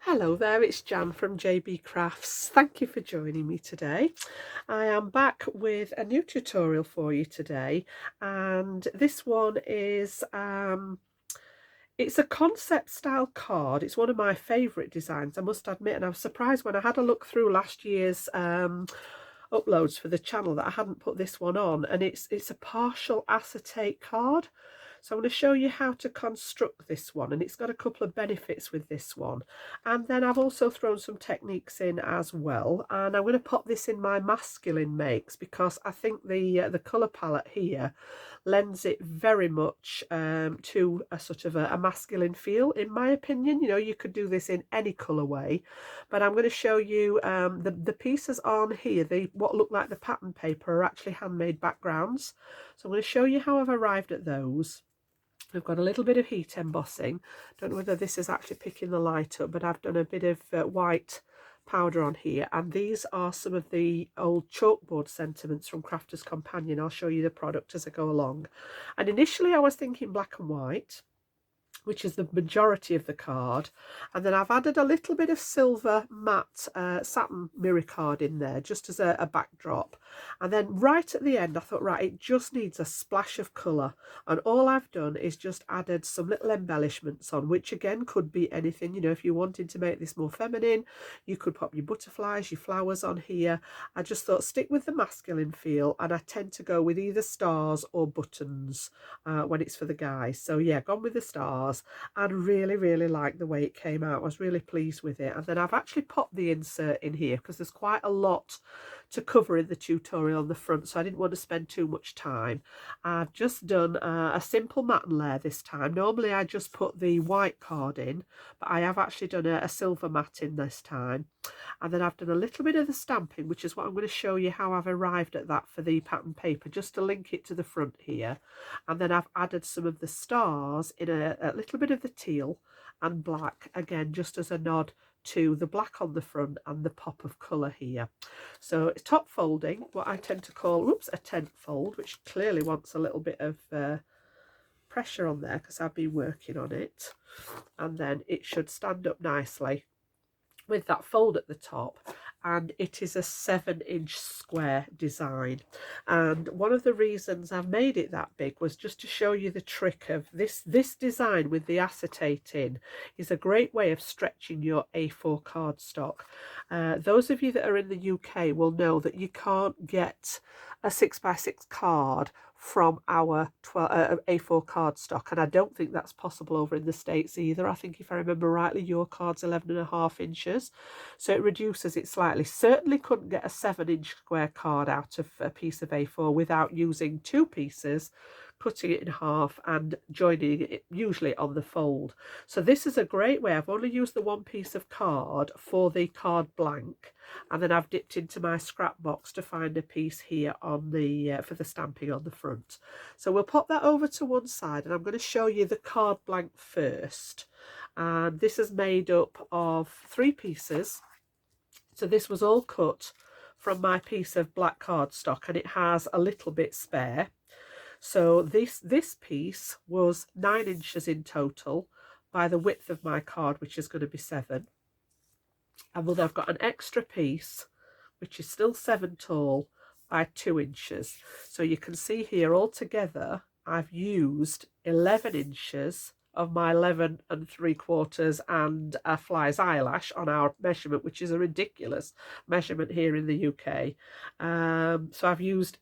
Hello there, it's Jan from JB Crafts. Thank you for joining me today. I am back with a new tutorial for you today, and this one is it's a concept style card. It's one of my favourite designs, I must admit, and I was surprised when I had a look through last year's uploads for the channel that I hadn't put this one on, and it's a partial acetate card. So I'm going to show you how to construct this one, and it's got a couple of benefits with this one. And then I've also thrown some techniques in as well, and I'm going to pop this in my masculine makes because I think the colour palette here lends it very much to a sort of a masculine feel, in my opinion. You know, you could do this in any colourway, but I'm going to show you the pieces on here. What look like the pattern paper are actually handmade backgrounds. So I'm going to show you how I've arrived at those. We've got a little bit of heat embossing. Don't know whether this is actually picking the light up, but I've done a bit of white powder on here, and these are some of the old chalkboard sentiments from Crafter's Companion. I'll show you the product as I go along. And initially I was thinking black and white, which is the majority of the card, and then I've added a little bit of silver matte satin mirror card in there just as a backdrop. And then right at the end I thought, right, it just needs a splash of colour, and all I've done is just added some little embellishments on, which again could be anything. You know, if you wanted to make this more feminine, you could pop your butterflies, your flowers on here. I just thought stick with the masculine feel, and I tend to go with either stars or buttons when it's for the guys. So yeah, gone with the stars, and really like the way it came out. I was really pleased with it. And then I've actually popped the insert in here because there's quite a lot to cover in the tutorial on the front, so I didn't want to spend too much time. I've just done a simple matte layer this time. Normally I just put the white card in, but I have actually done a silver matte in this time. And then I've done a little bit of the stamping, which is what I'm going to show you how I've arrived at that for the pattern paper, just to link it to the front here. And then I've added some of the stars in a little bit of the teal and black, again just as a nod to the black on the front and the pop of colour here. So it's top folding, what I tend to call a tent fold, which clearly wants a little bit of pressure on there because I've been working on it. And then it should stand up nicely with that fold at the top, and it is a 7-inch square design. And one of the reasons I've made it that big was just to show you the trick of this design with the acetate in is a great way of stretching your A4 cardstock. Those of you that are in the UK will know that you can't get a 6x6 card from our A4 cardstock, and I don't think that's possible over in the States either. I think, if I remember rightly, your card's 11.5 inches, so it reduces it slightly. Certainly couldn't get a 7-inch square card out of a piece of A4 without using two pieces, cutting it in half and joining it usually on the fold. So this is a great way. I've only used the one piece of card for the card blank, and then I've dipped into my scrap box to find a piece here on the for the stamping on the front. So we'll pop that over to one side, and I'm going to show you the card blank first. And this is made up of 3 pieces. So this was all cut from my piece of black cardstock, and it has a little bit spare. So this piece was 9 inches in total by the width of my card, which is going to be 7. And then I've got an extra piece which is still 7 tall by 2 inches. So you can see here altogether I've used 11 inches of my 11 3/4 and a fly's eyelash on our measurement, which is a ridiculous measurement here in the UK. So I've used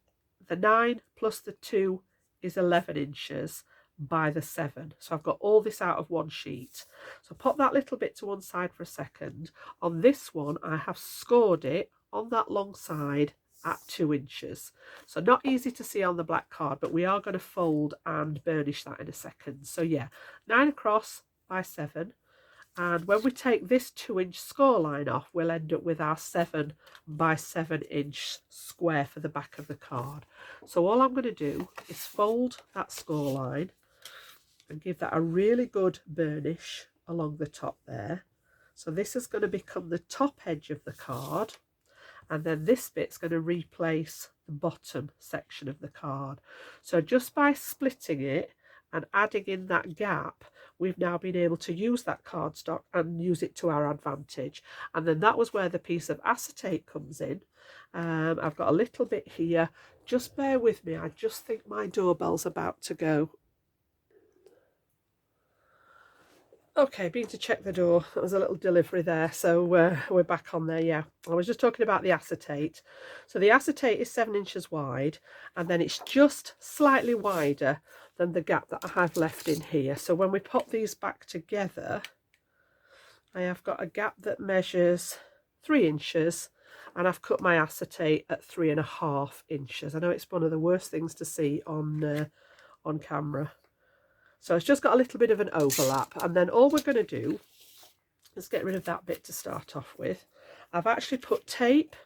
the 9 plus the 2 is 11 inches by the 7. So I've got all this out of one sheet. So pop that little bit to one side for a second. On this one, I have scored it on that long side at 2 inches. So not easy to see on the black card, but we are going to fold and burnish that in a second. So yeah, 9 across by 7. And when we take this 2-inch score line off, we'll end up with our 7 by 7-inch square for the back of the card. So all I'm going to do is fold that score line and give that a really good burnish along the top there. So this is going to become the top edge of the card, and then this bit's going to replace the bottom section of the card. So just by splitting it and adding in that gap, we've now been able to use that cardstock and use it to our advantage. And then that was where the piece of acetate comes in. I've got a little bit here. Just bear with me. I just think my doorbell's about to go. Okay, been to check the door. There was a little delivery there, so we're back on there. Yeah, I was just talking about the acetate. So the acetate is 7 inches wide, and then it's just slightly wider than the gap that I have left in here. So when we pop these back together, I have got a gap that measures 3 inches, and I've cut my acetate at 3.5 inches. I know it's one of the worst things to see on camera. So it's just got a little bit of an overlap, and then all we're going to do is get rid of that bit to start off with. I've actually put tape,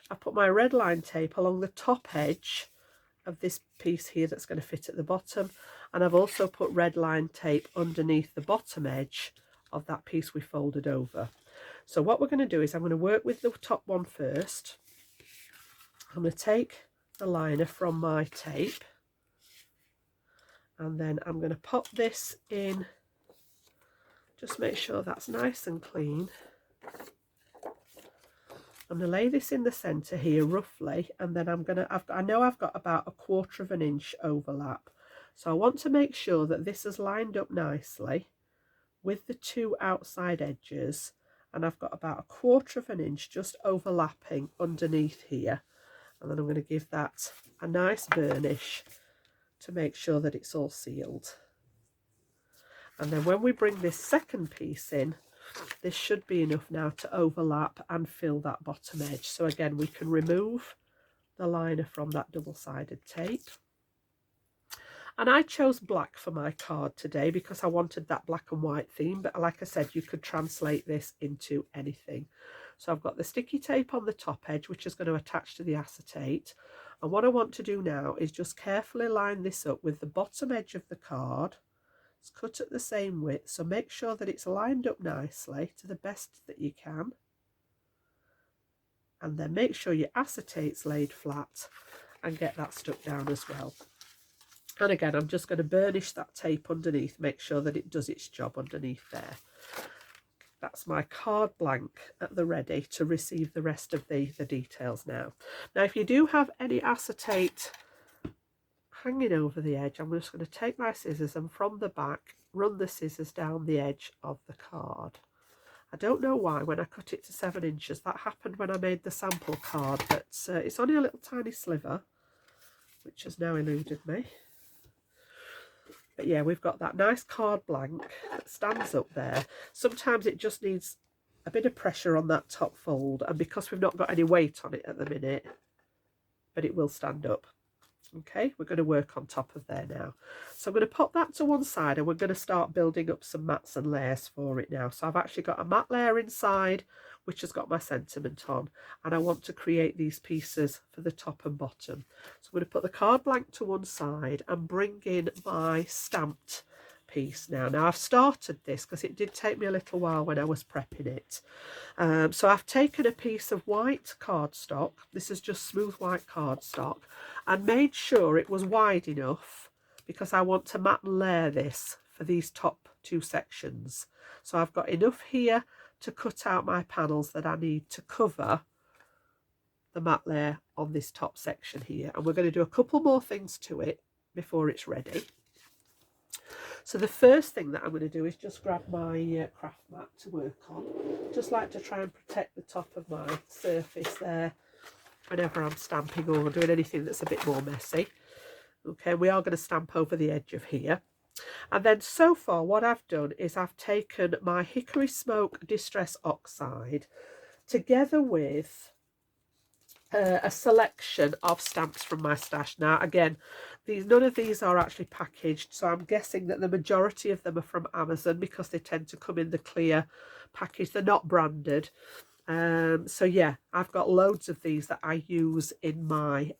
I put my red line tape along the top edge of this piece here that's going to fit at the bottom, and I've also put red line tape underneath the bottom edge of that piece we folded over. So what we're going to do is I'm going to work with the top one first. I'm going to take the liner from my tape, and then I'm going to pop this in, just make sure that's nice and clean. I'm going to lay this in the centre here roughly, and then I know I've got about 1/4 inch overlap. So I want to make sure that this is lined up nicely with the 2 outside edges, and I've got about 1/4 inch just overlapping underneath here. And then I'm going to give that a nice burnish to make sure that it's all sealed. And then when we bring this second piece in, this should be enough now to overlap and fill that bottom edge. So again, we can remove the liner from that double-sided tape. And I chose black for my card today because I wanted that black and white theme, but like I said, you could translate this into anything. So I've got the sticky tape on the top edge, which is going to attach to the acetate. And what I want to do now is just carefully line this up with the bottom edge of the card. It's cut at the same width, so make sure that it's lined up nicely to the best that you can. And then make sure your acetate's laid flat and get that stuck down as well. And again, I'm just going to burnish that tape underneath, make sure that it does its job underneath there. That's my card blank at the ready to receive the rest of the details now. Now, if you do have any acetate hanging over the edge, I'm just going to take my scissors and from the back, run the scissors down the edge of the card. I don't know why when I cut it to 7 inches, that happened when I made the sample card, but it's only a little tiny sliver, which has now eluded me. But yeah, we've got that nice card blank that stands up there. Sometimes it just needs a bit of pressure on that top fold, and because we've not got any weight on it at the minute, but it will stand up. Okay, we're going to work on top of there now. So I'm going to pop that to one side, and we're going to start building up some mats and layers for it now. So I've actually got a mat layer inside, which has got my sentiment on, and I want to create these pieces for the top and bottom. So I'm going to put the card blank to one side and bring in my stamped piece now. Now I've started this because it did take me a little while when I was prepping it. So I've taken a piece of white cardstock, this is just smooth white cardstock, and made sure it was wide enough because I want to mat and layer this for these top 2 sections. So I've got enough here to cut out my panels that I need to cover the mat layer on this top section here, and we're going to do a couple more things to it before it's ready. So the first thing that I'm going to do is just grab my craft mat to work on. Just like to try and protect the top of my surface there whenever I'm stamping or doing anything that's a bit more messy. Okay, we are going to stamp over the edge of here. And then so far what I've done is I've taken my Hickory Smoke Distress Oxide together with a selection of stamps from my stash. Now again, none of these are actually packaged, so I'm guessing that the majority of them are from Amazon because they tend to come in the clear package. They're not branded. So yeah, I've got loads of these that I use in my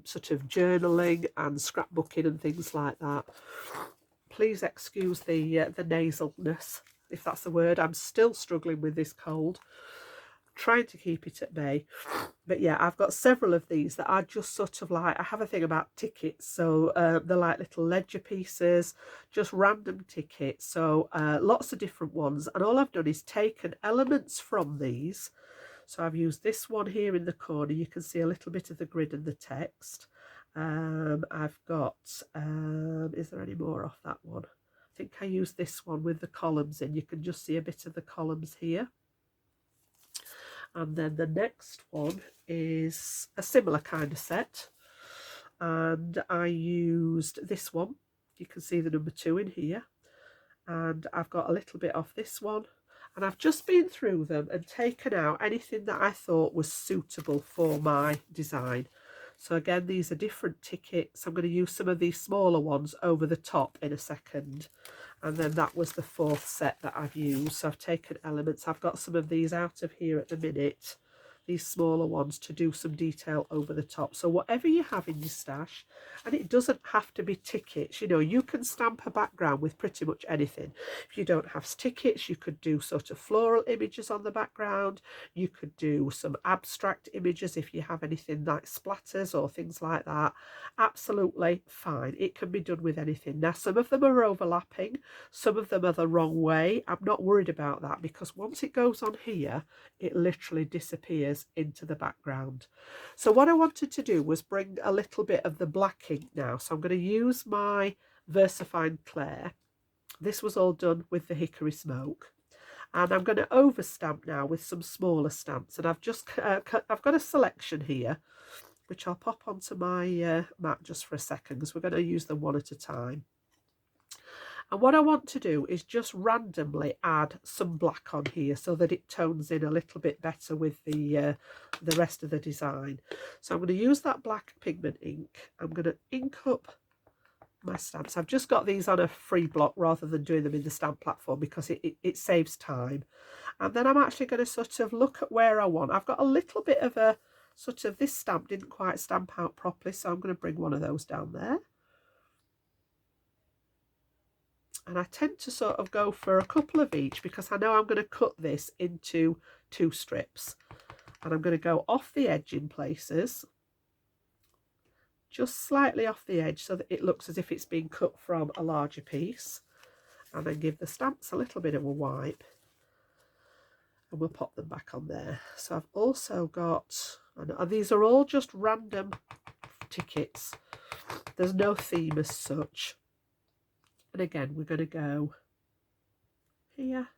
sort of journaling and scrapbooking and things like that. Please excuse the nasalness, if that's the word. I'm still struggling with this cold. trying to keep it at bay. But yeah, I've got several of these that are just sort of like, I have a thing about tickets, so they're like little ledger pieces, just random tickets, so lots of different ones. And all I've done is taken elements from these. So I've used this one here in the corner. You can see a little bit of the grid and the text. I've got, is there any more off that one? I think I used this one with the columns in. You can just see a bit of the columns here. And then the next one is a similar kind of set, and I used this one. You can see the number 2 in here, and I've got a little bit off this one, and I've just been through them and taken out anything that I thought was suitable for my design. So again, these are different tickets. I'm going to use some of these smaller ones over the top in a second. And then that was the 4th set that I've used. So I've taken elements. I've got some of these out of here at the minute, these smaller ones, to do some detail over the top. So whatever you have in your stash, and it doesn't have to be tickets, you know, you can stamp a background with pretty much anything. If you don't have tickets, you could do sort of floral images on the background. You could do some abstract images if you have anything like splatters or things like that. Absolutely fine. It can be done with anything. Now, some of them are overlapping, some of them are the wrong way. I'm not worried about that, because once it goes on here, it literally disappears into the background. So what I wanted to do was bring a little bit of the black ink now. So I'm going to use my VersaFine Clair. This was all done with the Hickory Smoke. And I'm going to overstamp now with some smaller stamps. And I've just I've got a selection here, which I'll pop onto my mat just for a second, because we're going to use them one at a time. And what I want to do is just randomly add some black on here so that it tones in a little bit better with the rest of the design. So I'm going to use that black pigment ink. I'm going to ink up my stamps. I've just got these on a free block rather than doing them in the stamp platform, because it saves time. And then I'm actually going to sort of look at where I want. I've got a little bit of a sort of, this stamp didn't quite stamp out properly, so I'm going to bring one of those down there. And I tend to sort of go for a couple of each, because I know I'm going to cut this into 2 strips. And I'm going to go off the edge in places, just slightly off the edge, so that it looks as if it's been cut from a larger piece. And then give the stamps a little bit of a wipe. And we'll pop them back on there. So I've also got, and these are all just random tickets. There's no theme as such. And again, we're going to go here.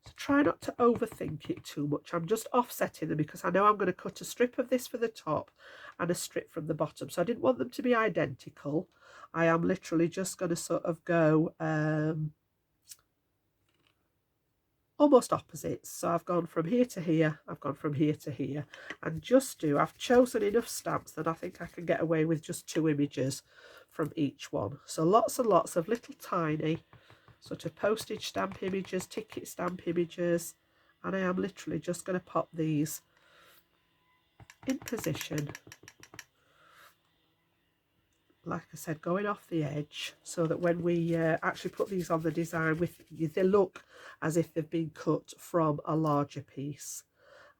So try not to overthink it too much. I'm just offsetting them, because I know I'm going to cut a strip of this for the top and a strip from the bottom. So I didn't want them to be identical. I am literally just going to sort of go almost opposites. So I've gone from here to here, I've gone from here to here, and I've chosen enough stamps that I think I can get away with just 2 images from each one. So lots and lots of little tiny sort of postage stamp images, ticket stamp images, and I am literally just going to pop these in position, like I said, going off the edge, so that when we actually put these on the design, they look as if they've been cut from a larger piece.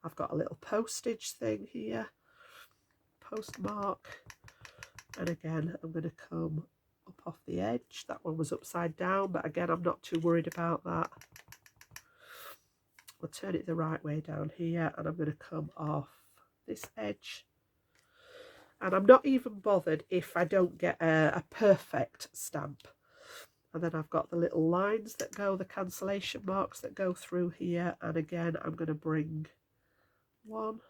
I've got a little postage thing here, postmark, and again I'm going to come up off the edge. That one was upside down, but again, I'm not too worried about that. I'll turn it the right way down here, and I'm going to come off this edge. And I'm not even bothered if I don't get a perfect stamp. And then I've got the little lines that go, the cancellation marks that go through here. And again, I'm going to bring 1,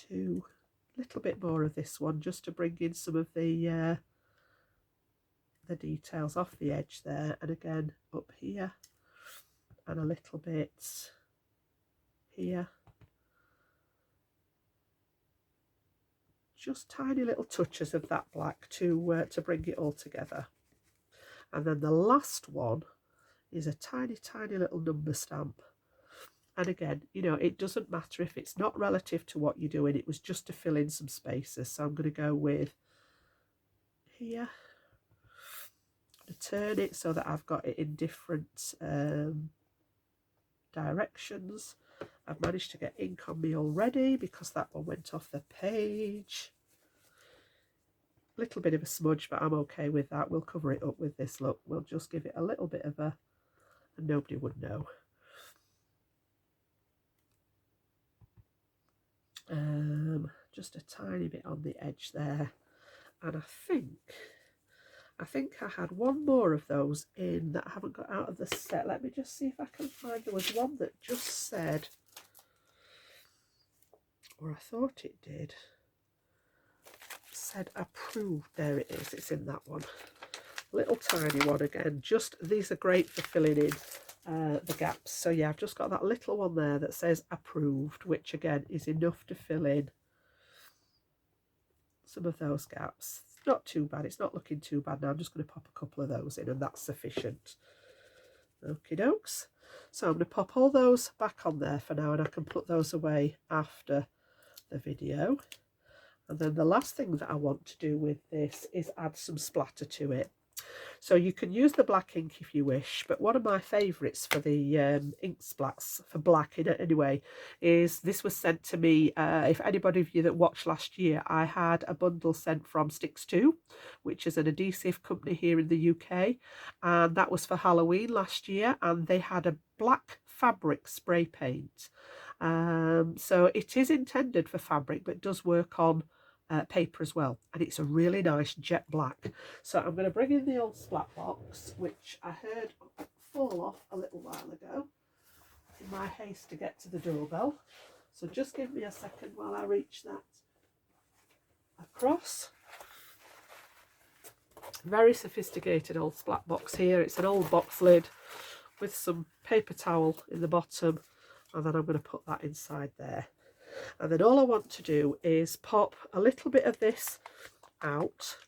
2, a little bit more of this one, just to bring in some of the details off the edge there. And again, up here, and a little bit here. Just tiny little touches of that black to bring it all together. And then the last one is a tiny little number stamp. And again, you know, it doesn't matter if it's not relative to what you're doing. It was just to fill in some spaces. So I'm going to go with here. I'm going to turn it so that I've got it in different directions. I've managed to get ink on me already because that one went off the page. Little bit of a smudge, but I'm okay with that. We'll cover it up with this. Look, we'll just give it a little bit of a, and nobody would know. Just a tiny bit on the edge there, and I think I had one more of those in that I haven't got out of the set. Let me just see if I can find. There was one that just said, or I thought it did, said approved. There it is, it's in that one. Little tiny one again. Just, these are great for filling in the gaps. So yeah, I've just got that little one there that says approved, which again is enough to fill in some of those gaps. It's not too bad, it's not looking too bad now. I'm just going to pop a couple of those in and that's sufficient. Okie dokes. So I'm going to pop all those back on there for now, and I can put those away after the video. And then the last thing that I want to do with this is add some splatter to it. So you can use the black ink if you wish, but one of my favourites for the ink splats, for black in it anyway, is this was sent to me. If anybody of you that watched last year, I had a bundle sent from Sticks 2, which is an adhesive company here in the UK, and that was for Halloween last year, and they had a black fabric spray paint. So it is intended for fabric, but does work on paper as well, and it's a really nice jet black. So I'm going to bring in the old splat box, which I heard fall off a little while ago in my haste to get to the doorbell. So just give me a second while I reach that across. Very sophisticated old splat box here. It's an old box lid with some paper towel in the bottom, and then I'm going to put that inside there. And then all I want to do is pop a little bit of this out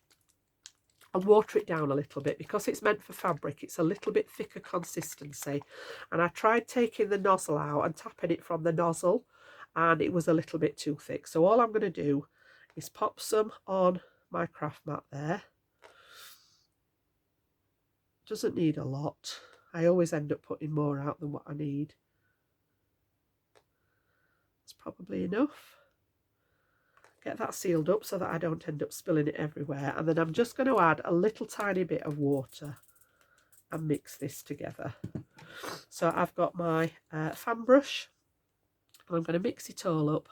and water it down a little bit, because it's meant for fabric. It's a little bit thicker consistency, and I tried taking the nozzle out and tapping it from the nozzle, and it was a little bit too thick. So all I'm going to do is pop some on my craft mat there. Doesn't need a lot. I always end up putting more out than what I need. Probably enough. Get that sealed up so that I don't end up spilling it everywhere, and then I'm just going to add a little tiny bit of water and mix this together. So I've got my fan brush, and I'm going to mix it all up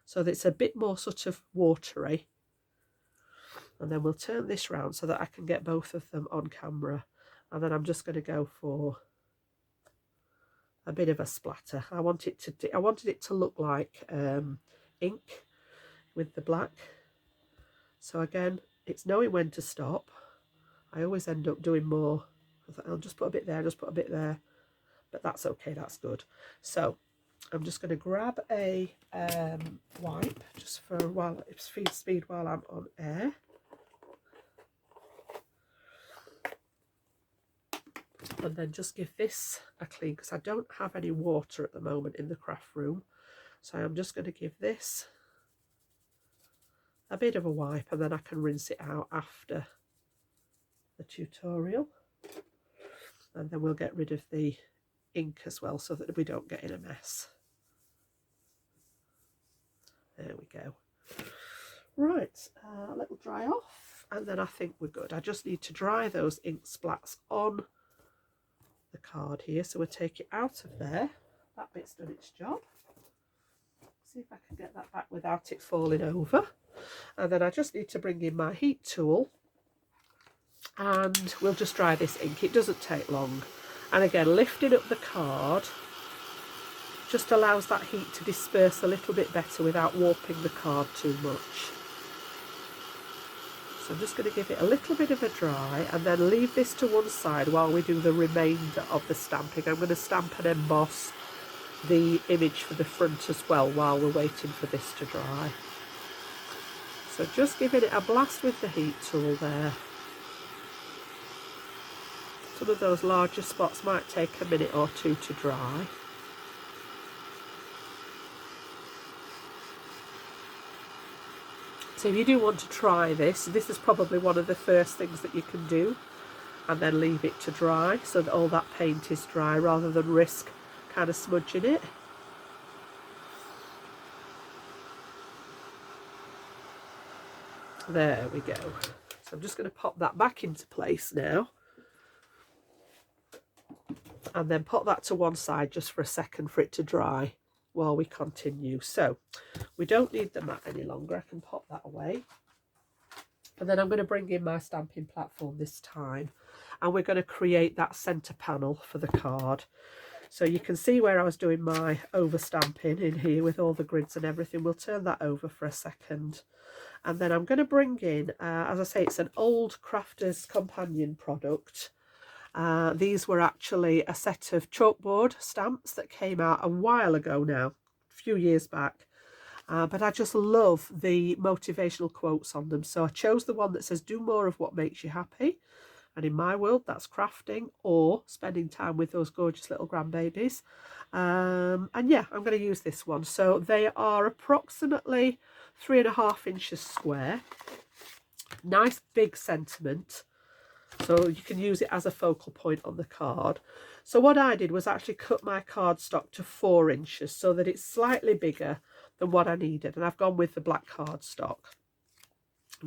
so that it's a bit more sort of watery, and then we'll turn this round so that I can get both of them on camera. And then I'm just going to go for a bit of a splatter. I wanted it to look like ink with the black. So again, it's knowing when to stop. I always end up doing more. I'll just put a bit there, just put a bit there, but that's okay, that's good. So I'm just going to grab a wipe just for a while, speed while I'm on air. And then just give this a clean, because I don't have any water at the moment in the craft room. So I'm just going to give this a bit of a wipe, and then I can rinse it out after the tutorial. And then we'll get rid of the ink as well, so that we don't get in a mess. There we go. Right, let it dry off, and then I think we're good. I just need to dry those ink splats on the card here, so we'll take it out of there. That bit's done its job. See if I can get that back without it falling over. And then I just need to bring in my heat tool, and we'll just dry this ink. It doesn't take long, and again, lifting up the card just allows that heat to disperse a little bit better without warping the card too much. So I'm just going to give it a little bit of a dry, and then leave this to one side while we do the remainder of the stamping. I'm going to stamp and emboss the image for the front as well while we're waiting for this to dry. So just giving it a blast with the heat tool there. Some of those larger spots might take a minute or two to dry. So if you do want to try this, this is probably one of the first things that you can do, and then leave it to dry so that all that paint is dry, rather than risk kind of smudging it. There we go. So I'm just going to pop that back into place now. And then put that to one side just for a second for it to dry while we continue. So we don't need the mat any longer. I can pop that away. And then I'm going to bring in my stamping platform this time. And we're going to create that centre panel for the card. So you can see where I was doing my over stamping in here with all the grids and everything. We'll turn that over for a second. And then I'm going to bring in, as I say, it's an old Crafter's Companion product. These were actually a set of chalkboard stamps that came out a while ago now, a few years back. But I just love the motivational quotes on them. So I chose the one that says, do more of what makes you happy. And in my world, that's crafting or spending time with those gorgeous little grandbabies. And yeah, I'm going to use this one. So they are approximately 3.5 inches square. Nice big sentiment. So you can use it as a focal point on the card. So what I did was actually cut my cardstock to 4 inches so that it's slightly bigger than what I needed. And I've gone with the black cardstock.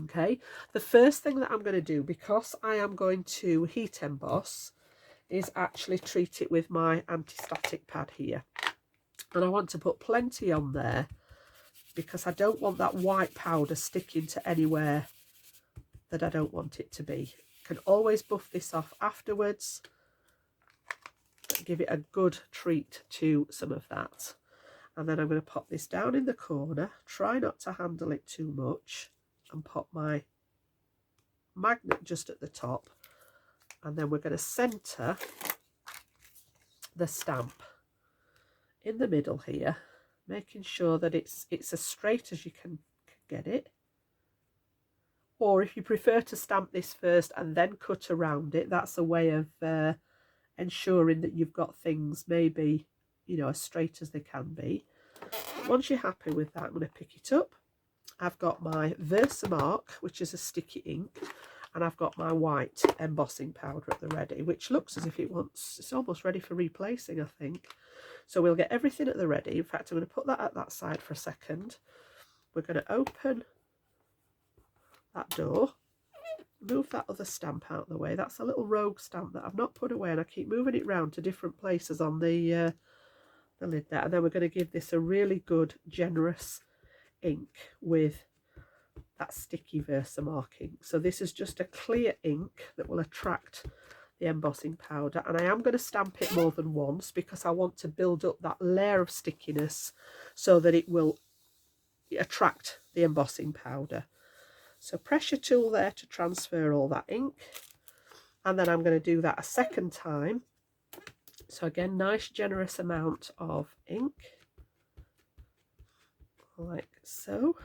Okay, the first thing that I'm going to do, because I am going to heat emboss, is actually treat it with my anti-static pad here. And I want to put plenty on there because I don't want that white powder sticking to anywhere that I don't want it to be. Can always buff this off afterwards. Give it a good treat to some of that. And then I'm going to pop this down in the corner. Try not to handle it too much. And pop my magnet just at the top. And then we're going to centre the stamp in the middle here, making sure that it's as straight as you can get it. Or if you prefer to stamp this first and then cut around it, that's a way of ensuring that you've got things maybe, you know, as straight as they can be. Once you're happy with that, I'm going to pick it up. I've got my Versamark, which is a sticky ink, and I've got my white embossing powder at the ready, which looks as if it's almost ready for replacing, I think. So we'll get everything at the ready. In fact, I'm going to put that at that side for a second. We're going to open that door, move that other stamp out of the way. That's a little rogue stamp that I've not put away, and I keep moving it round to different places on the lid there. And then we're going to give this a really good, generous ink with that sticky Versamark ink. So this is just a clear ink that will attract the embossing powder, and I am going to stamp it more than once because I want to build up that layer of stickiness so that it will attract the embossing powder. So press your tool there to transfer all that ink, and then I'm going to do that a second time. So again, nice generous amount of ink, like so.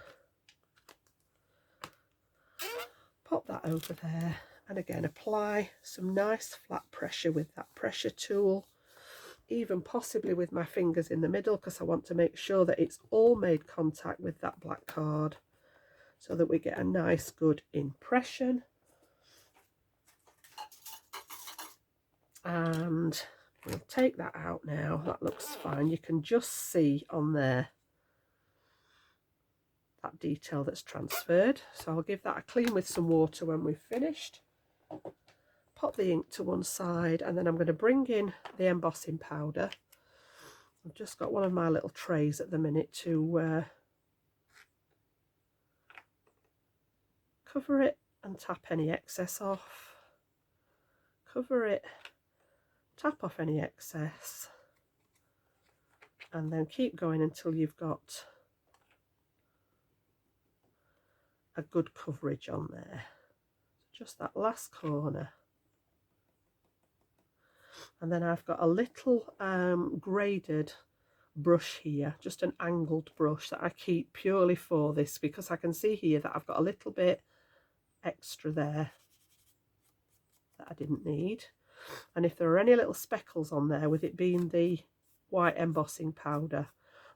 Pop that over there, and again apply some nice flat pressure with that pressure tool, even possibly with my fingers in the middle, because I want to make sure that it's all made contact with that black card so that we get a nice good impression. And we'll take that out now. That looks fine. You can just see on there that detail that's transferred. So I'll give that a clean with some water when we've finished. Pop the ink to one side, and then I'm going to bring in the embossing powder. I've just got one of my little trays at the minute to cover it and tap any excess off. Cover it, tap off any excess, and then keep going until you've got a good coverage on there. Just that last corner. And then I've got a little graded brush here, just an angled brush that I keep purely for this, because I can see here that I've got a little bit extra there that I didn't need. And if there are any little speckles on there, with it being the white embossing powder,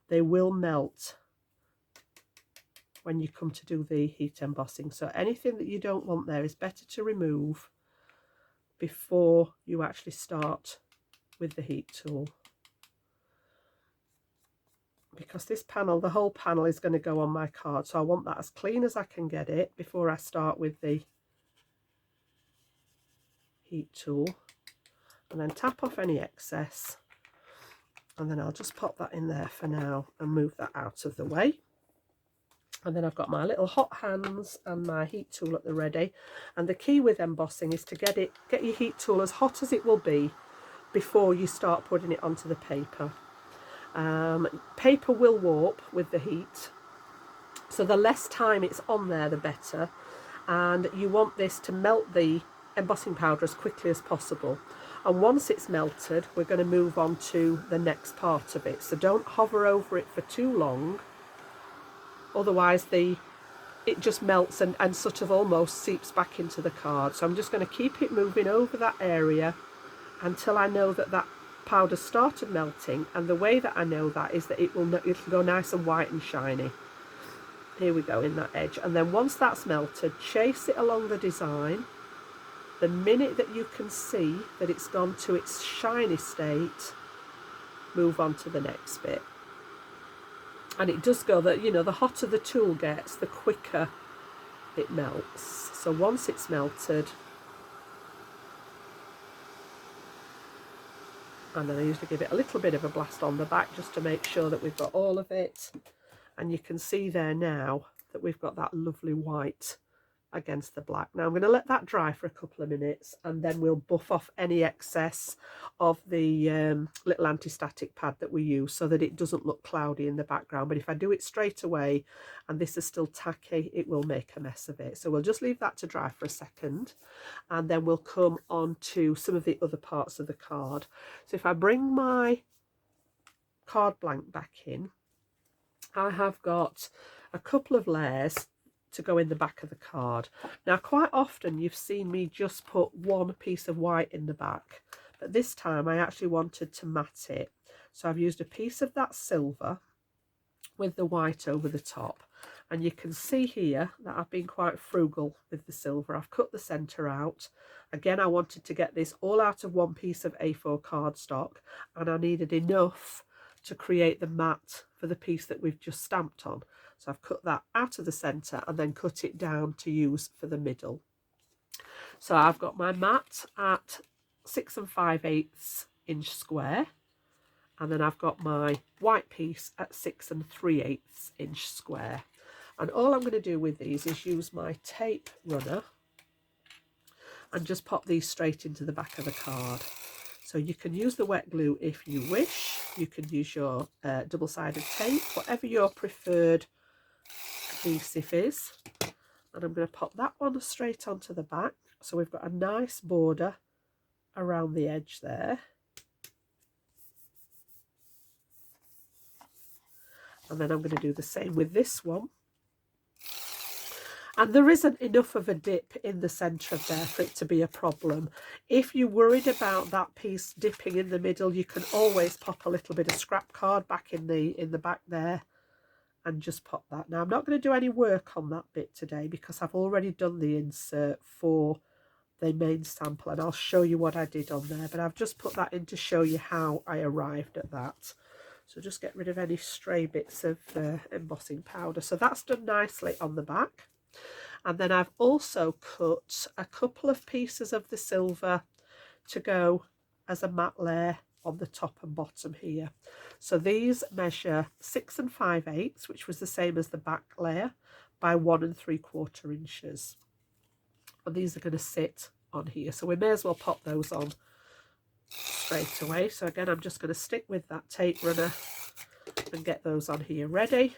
they will melt when you come to do the heat embossing. So anything that you don't want there is better to remove before you actually start with the heat tool. because this panel, the whole panel, is going to go on my card, so I want that as clean as I can get it before I start with the heat tool, and then tap off any excess, and then I'll just pop that in there for now and move that out of the way. And then I've got my little hot hands and my heat tool at the ready. And the key with embossing is to get your heat tool as hot as it will be before you start putting it onto the paper. Paper will warp with the heat, so the less time it's on there, the better. And you want this to melt the embossing powder as quickly as possible. And once it's melted, we're going to move on to the next part of it. So don't hover over it for too long. Otherwise it just melts and sort of almost seeps back into the card. So I'm just going to keep it moving over that area until I know that that powder started melting. And the way that I know that is that it'll go nice and white and shiny. Here we go, in that edge. And then once that's melted, chase it along the design. The minute that you can see that it's gone to its shiny state, move on to the next bit. And it does go that, you know, the hotter the tool gets, the quicker it melts. So once it's melted, and then I usually give it a little bit of a blast on the back just to make sure that we've got all of it. And you can see there now that we've got that lovely white against the black. Now I'm going to let that dry for a couple of minutes, and then we'll buff off any excess of the little anti-static pad that we use so that it doesn't look cloudy in the background. But if I do it straight away and this is still tacky, it will make a mess of it. So we'll just leave that to dry for a second, and then we'll come on to some of the other parts of the card. So if I bring my card blank back in, I have got a couple of layers to go in the back of the card. Now quite often you've seen me just put one piece of white in the back, but this time I actually wanted to matte it. So I've used a piece of that silver with the white over the top, and you can see here that I've been quite frugal with the silver. I've cut the centre out. Again, I wanted to get this all out of one piece of A4 cardstock, and I needed enough to create the matte for the piece that we've just stamped on. So I've cut that out of the centre and then cut it down to use for the middle. So I've got my matte at 6 5/8 inch square, and then I've got my white piece at 6 3/8 inch square. And all I'm going to do with these is use my tape runner and just pop these straight into the back of the card. So you can use the wet glue if you wish. You can use your double-sided tape, whatever your preferred adhesive is. And I'm going to pop that one straight onto the back. So we've got a nice border around the edge there. And then I'm going to do the same with this one. And there isn't enough of a dip in the centre of there for it to be a problem. If you're worried about that piece dipping in the middle, you can always pop a little bit of scrap card back in the back there and just pop that. Now I'm not going to do any work on that bit today because I've already done the insert for the main sample, and I'll show you what I did on there, but I've just put that in to show you how I arrived at that. So just get rid of any stray bits of embossing powder. So that's done nicely on the back. And then I've also cut a couple of pieces of the silver to go as a matte layer on the top and bottom here. So these measure 6 5/8, which was the same as the back layer, by 1 3/4 inches. And these are going to sit on here. So we may as well pop those on straight away. So again, I'm just going to stick with that tape runner and get those on here ready.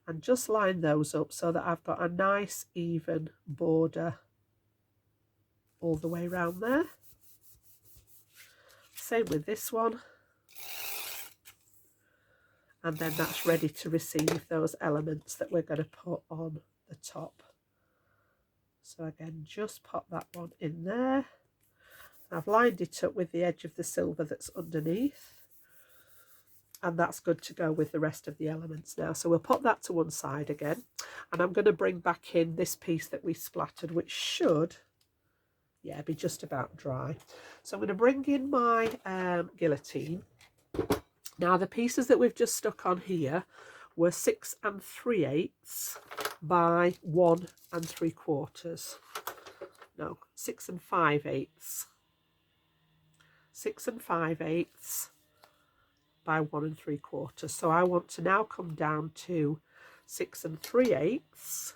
And just line those up so that I've got a nice even border all the way around there. Same with this one. And then that's ready to receive those elements that we're going to put on the top. So again, just pop that one in there. I've lined it up with the edge of the silver that's underneath. And that's good to go with the rest of the elements now. So we'll pop that to one side again. And I'm going to bring back in this piece that we splattered, which should, yeah, be just about dry. So I'm going to bring in my guillotine. Now the pieces that we've just stuck on here were 6 3/8 by 1 3/4. No, 6 5/8. 6 5/8 by 1 3/4. So I want to now come down to 6 3/8.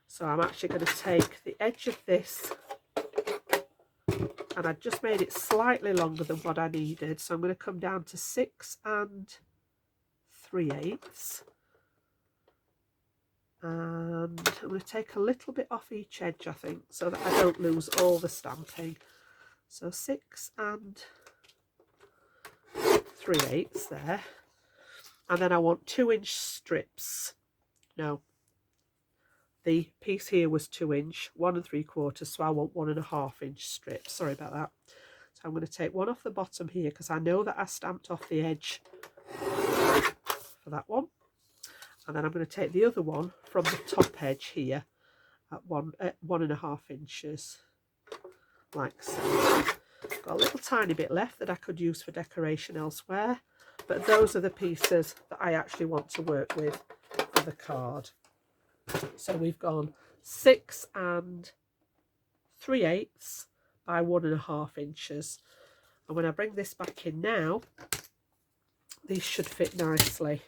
So I'm actually going to take the edge of this, and I just made it slightly longer than what I needed. So I'm going to come down to 6 3/8. And I'm going to take a little bit off each edge, I think, so that I don't lose all the stamping. So 6 3/8 there. And then I want 2-inch strips. No, the piece here was 2-inch, 1 3/4, so I want 1.5-inch strips. Sorry about that. So I'm going to take one off the bottom here because I know that I stamped off the edge for that one. And then I'm going to take the other one from the top edge here at 1.5 inches, like so. Got a little tiny bit left that I could use for decoration elsewhere, but those are the pieces that I actually want to work with for the card. So we've gone 6 3/8 by 1.5 inches. And when I bring this back in now, these should fit nicely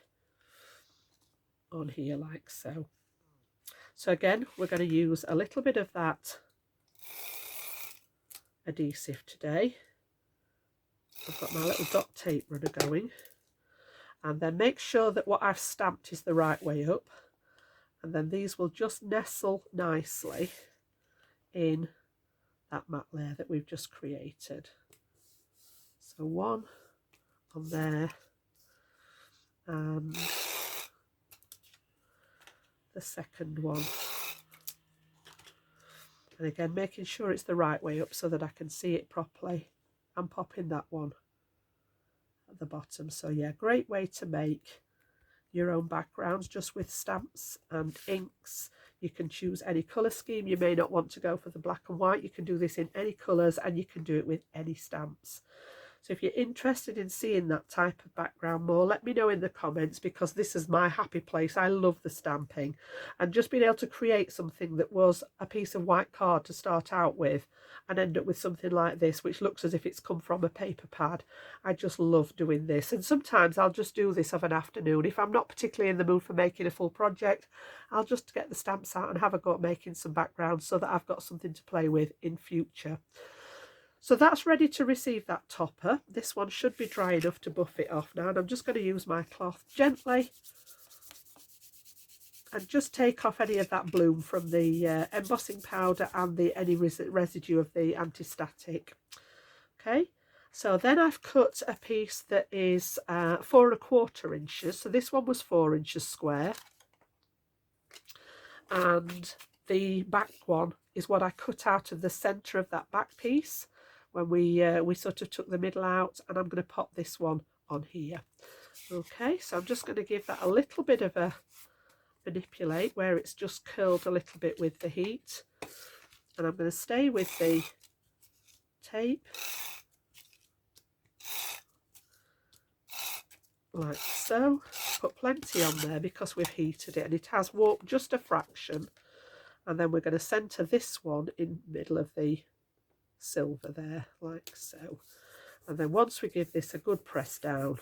on here like so. So again, we're going to use a little bit of that adhesive today. I've got my little dot tape runner going, and then make sure that what I've stamped is the right way up, and then these will just nestle nicely in that matte layer that we've just created. So one on there, and the second one, and again making sure it's the right way up so that I can see it properly, and popping that one at the bottom. So yeah, great way to make your own backgrounds just with stamps and inks. You can choose any colour scheme. You may not want to go for the black and white. You can do this in any colours, and you can do it with any stamps. So if you're interested in seeing that type of background more, let me know in the comments, because this is my happy place. I love the stamping, and just being able to create something that was a piece of white card to start out with and end up with something like this, which looks as if it's come from a paper pad. I just love doing this, and sometimes I'll just do this of an afternoon. If I'm not particularly in the mood for making a full project, I'll just get the stamps out and have a go at making some backgrounds so that I've got something to play with in future. So that's ready to receive that topper. This one should be dry enough to buff it off now, and I'm just going to use my cloth gently and just take off any of that bloom from the embossing powder and any residue of the anti-static. Okay, so then I've cut a piece that is 4 1/4 inches. So this one was 4 inches square, and the back one is what I cut out of the centre of that back piece when we sort of took the middle out, and I'm going to pop this one on here. Okay, so I'm just going to give that a little bit of a manipulate where it's just curled a little bit with the heat, and I'm going to stay with the tape like so. Put plenty on there because we've heated it, and it has warped just a fraction. And then we're going to centre this one in the middle of the silver there, like so. And then once we give this a good press down,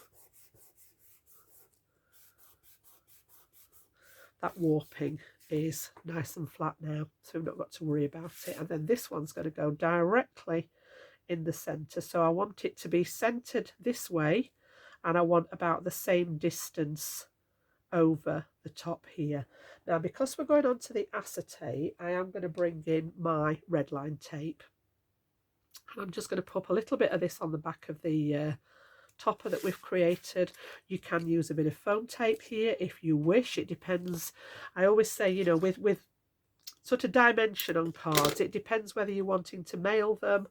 that warping is nice and flat now, so we've not got to worry about it. And then this one's going to go directly in the centre. So I want it to be centred this way, and I want about the same distance over the top here. Now, because we're going on to the acetate, I am going to bring in my red line tape. And I'm just going to pop a little bit of this on the back of the topper that we've created. You can use a bit of foam tape here if you wish. It depends. I always say, you know, with sort of dimension on cards, it depends whether you're wanting to mail them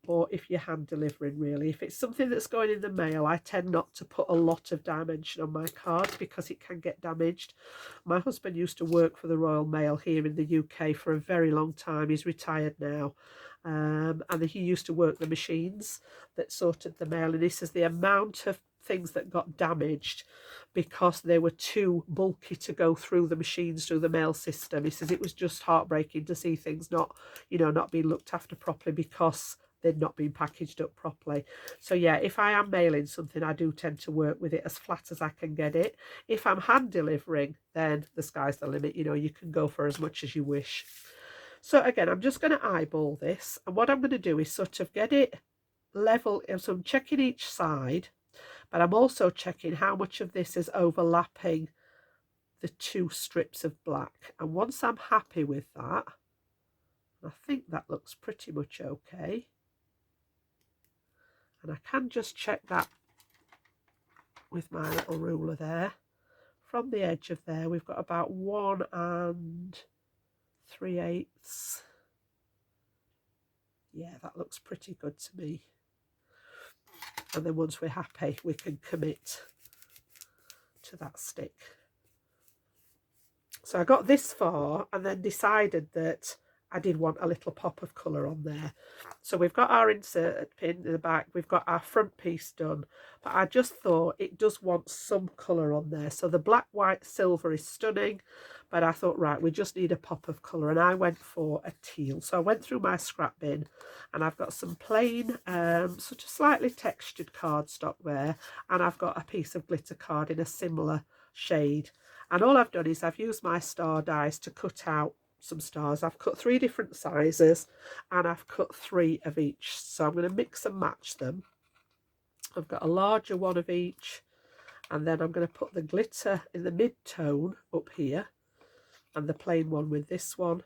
or if you're hand delivering, really. If it's something that's going in the mail, I tend not to put a lot of dimension on my card because it can get damaged. My husband used to work for the Royal Mail here in the UK for a very long time. He's retired now, and he used to work the machines that sorted the mail, and he says the amount of things that got damaged because they were too bulky to go through the machines, through the mail system. He says it was just heartbreaking to see things not, not being looked after properly because they'd not been packaged up properly. So yeah, if I am mailing something, I do tend to work with it as flat as I can get it. If I'm hand delivering, then the sky's the limit. You can go for as much as you wish. So again, I'm just going to eyeball this, and what I'm going to do is sort of get it level. So I'm checking each side, but I'm also checking how much of this is overlapping the two strips of black. And once I'm happy with that, I think that looks pretty much okay. And I can just check that with my little ruler there. From the edge of there, we've got about 1 3/8. Yeah, that looks pretty good to me. And then once we're happy, we can commit to that stick. So I got this far and then decided that I did want a little pop of colour on there. So we've got our insert pin in the back, we've got our front piece done, but I just thought it does want some colour on there. So the black, white, silver is stunning, but I thought, right, we just need a pop of colour, and I went for a teal. So I went through my scrap bin, and I've got some plain, sort of slightly textured cardstock there, and I've got a piece of glitter card in a similar shade. And all I've done is I've used my star dies to cut out some stars. I've cut 3 different sizes, and I've cut 3 of each. So I'm going to mix and match them. I've got a larger one of each, and then I'm going to put the glitter in the mid-tone up here, and the plain one with this one,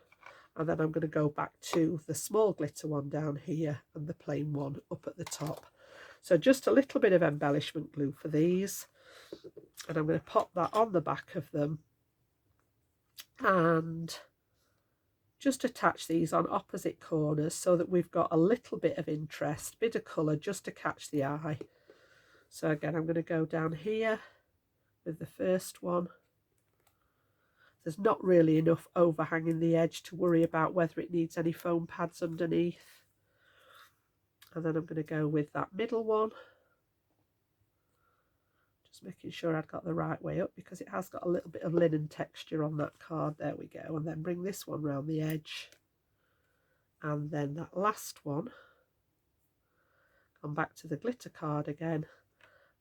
and then I'm going to go back to the small glitter one down here and the plain one up at the top. So just a little bit of embellishment glue for these, and I'm going to pop that on the back of them and just attach these on opposite corners so that we've got a little bit of interest, bit of colour just to catch the eye. So again, I'm going to go down here with the first one. There's not really enough overhang in the edge to worry about whether it needs any foam pads underneath. And then I'm going to go with that middle one. Just making sure I've got the right way up because it has got a little bit of linen texture on that card. There we go. And then bring this one round the edge. And then that last one. Come back to the glitter card again.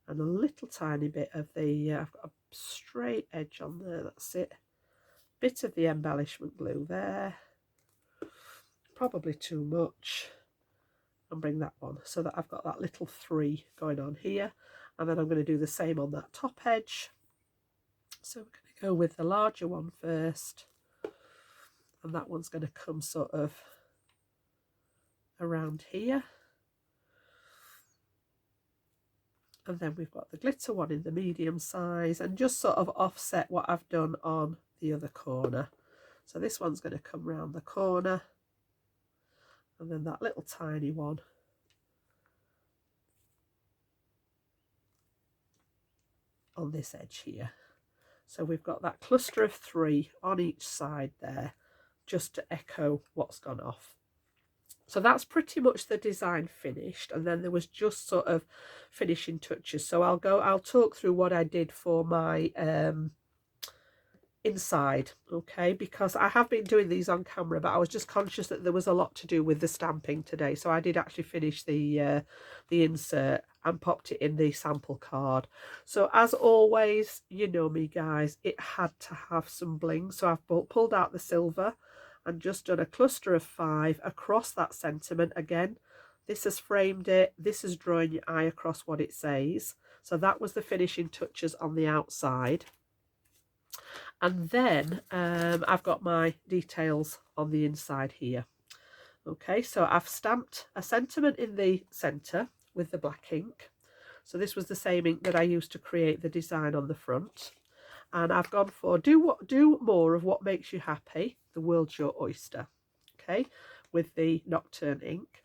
And a little tiny bit of the, I've got a straight edge on there, that's it. Bit of the embellishment glue there. Probably too much. And bring that one so that I've got that little 3 going on here. And then I'm going to do the same on that top edge. So we're going to go with the larger one first. And that one's going to come sort of around here. And then we've got the glitter one in the medium size, and just sort of offset what I've done on the other corner. So this one's going to come round the corner. And then that little tiny one on this edge here. So we've got that cluster of 3 on each side there, just to echo what's gone off. So that's pretty much the design finished, and then there was just sort of finishing touches. So I'll talk through what I did for my inside, okay, because I have been doing these on camera, but I was just conscious that there was a lot to do with the stamping today. So I did actually finish the insert and popped it in the sample card. So as always, you know me guys, it had to have some bling. So I've pulled out the silver and just done a cluster of 5 across that sentiment. Again, this has framed it, this is drawing your eye across what it says. So that was the finishing touches on the outside. And then I've got my details on the inside here. Okay, so I've stamped a sentiment in the centre with the black ink. So this was the same ink that I used to create the design on the front. And I've gone for do more of what makes you happy. The world's your oyster. Okay, with the Nocturne ink.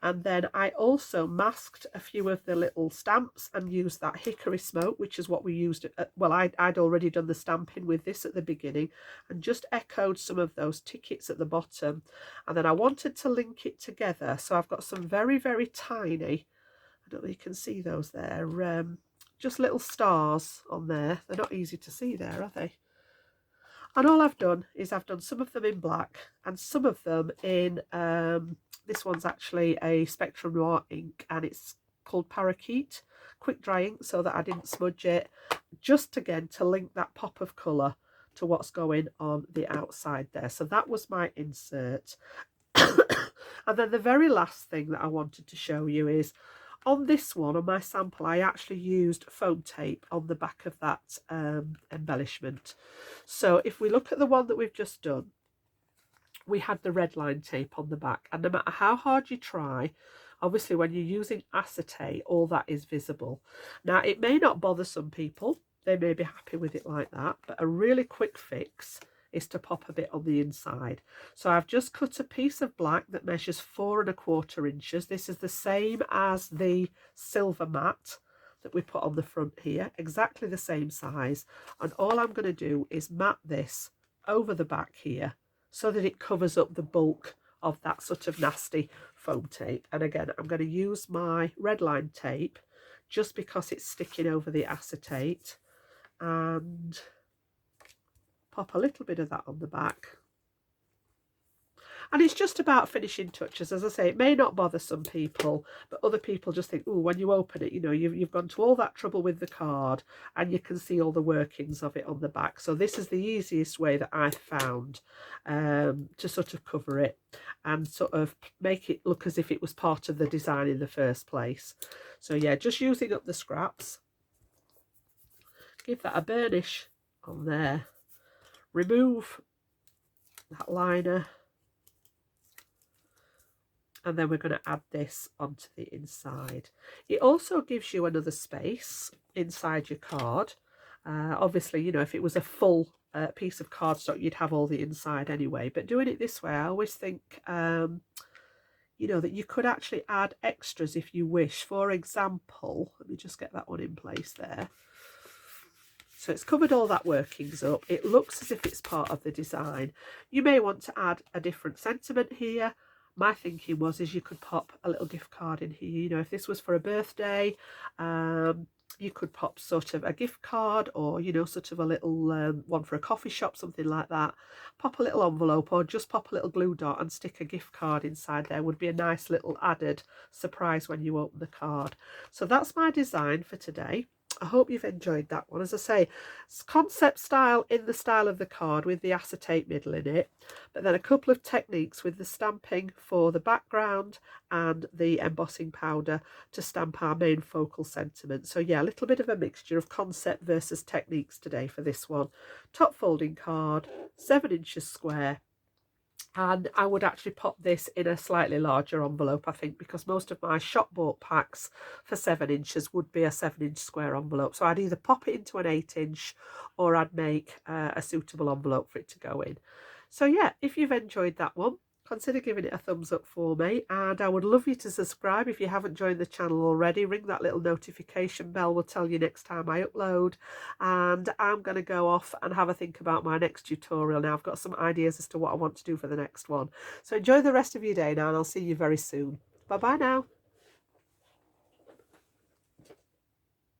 And then I also masked a few of the little stamps and used that hickory smoke, which is what we used well, I'd already done the stamping with this at the beginning, and just echoed some of those tickets at the bottom. And then I wanted to link it together, so I've got some very, very tiny, I don't know if you can see those there, just little stars on there. They're not easy to see there, are they? And all I've done is I've done some of them in black and some of them in, this one's actually a Spectrum Noir ink, and it's called Parakeet, quick dry ink, so that I didn't smudge it, just again to link that pop of colour to what's going on the outside there. So that was my insert. And then the very last thing that I wanted to show you is, on this one, on my sample, I actually used foam tape on the back of that embellishment. So if we look at the one that we've just done, we had the red line tape on the back, and no matter how hard you try, obviously when you're using acetate, all that is visible. Now, it may not bother some people, they may be happy with it like that, but a really quick fix is to pop a bit on the inside. So I've just cut a piece of black that measures 4¼ inches. This is the same as the silver mat that we put on the front here, exactly the same size. And all I'm going to do is mat this over the back here so that it covers up the bulk of that sort of nasty foam tape. And again, I'm going to use my red line tape just because it's sticking over the acetate, and pop a little bit of that on the back. And it's just about finishing touches. As I say, it may not bother some people, but other people just think, oh, when you open it, you know, you've gone to all that trouble with the card and you can see all the workings of it on the back. So this is the easiest way that I've found to sort of cover it and sort of make it look as if it was part of the design in the first place. So yeah, just using up the scraps. Give that a burnish on there. Remove that liner, and then we're going to add this onto the inside. It also gives you another space inside your card. Obviously, you know, if it was a full piece of cardstock, you'd have all the inside anyway, but doing it this way, I always think you know, that you could actually add extras if you wish. For example, let me just get that one in place there. So it's covered all that workings up. It looks as if it's part of the design. You may want to add a different sentiment here. My thinking was is you could pop a little gift card in here. You know, if this was for a birthday, you could pop sort of a gift card, or, you know, sort of a little one for a coffee shop, something like that. Pop a little envelope, or just pop a little glue dot and stick a gift card inside there. Would be a nice little added surprise when you open the card. So that's my design for today. I hope you've enjoyed that one. As I say, it's concept style in the style of the card with the acetate middle in it, but then a couple of techniques with the stamping for the background and the embossing powder to stamp our main focal sentiment. So yeah, a little bit of a mixture of concept versus techniques today for this one. Top folding card, 7 inches square. And I would actually pop this in a slightly larger envelope, I think, because most of my shop bought packs for 7 inches would be a 7-inch square envelope. So I'd either pop it into an 8-inch or I'd make a suitable envelope for it to go in. So yeah, if you've enjoyed that one, consider giving it a thumbs up for me, and I would love you to subscribe if you haven't joined the channel already. Ring that little notification bell, will tell you next time I upload. And I'm going to go off and have a think about my next tutorial now. I've got some ideas as to what I want to do for the next one. So enjoy the rest of your day now, and I'll see you very soon. Bye bye now.